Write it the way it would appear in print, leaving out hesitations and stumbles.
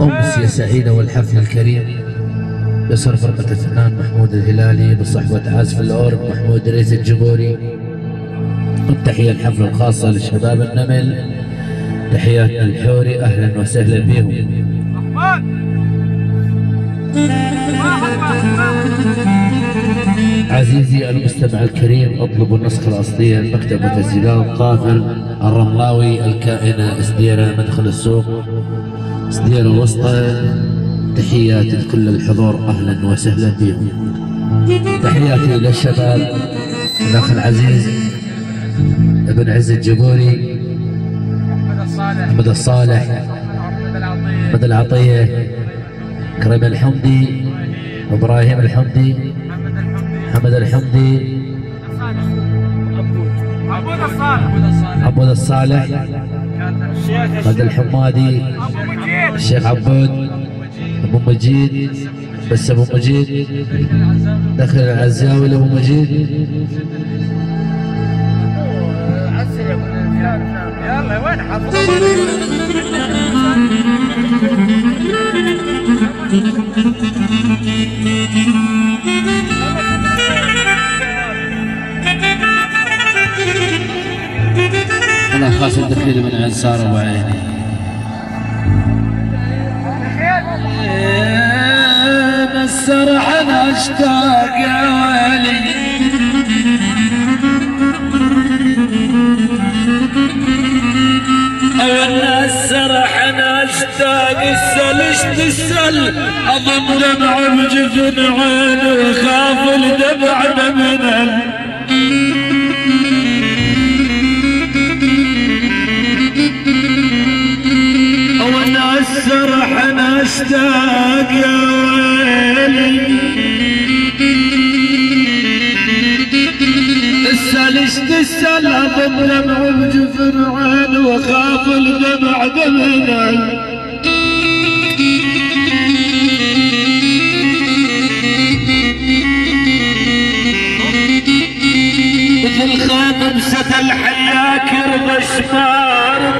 أمسية سعيدة والحفل الكريم يسر فرقة الفنان محمود الهلالي بصحبة عازف الأورج محمود ريز الجبوري. والتحية الحفلة الخاصة لشباب النمل، تحيات الحوري، أهلا وسهلا بهم. عزيزي المستمع الكريم، اطلب النسخة الأصلية لمكتب تسجيلات طافل الرملاوي الكائنة اسديرة مدخل السوق اسديرة الوسطى. تحياتي لكل الحضور، أهلا وسهلا بهم. تحياتي للشباب، الأخ العزيز ابن عز الجبوري، أحمد الصالح، أحمد العطية، كريم الحمدي، إبراهيم الحمدي، محمد الحمدي، عبود الصالح، خالد الحمادي، الشيخ عبود، ابو مجيد، بس ابو مجيد دخل العزاوي لابو مجيد. يلا وين حافظ؟ انا خاص الدخيل من انصار ابو عيني. السرح انا اشتاق يا ويلي، وانا السرح انا اشتاق، السل تسل اضم دمع بجفن عيني وخاف الدمع بمنل. وانا السرح انا اشتاق يا ويلي، السل اضم دمع بجفن عيني وخاف الدمع بمنل. مثل خاتم ست الحياك يرضى شمار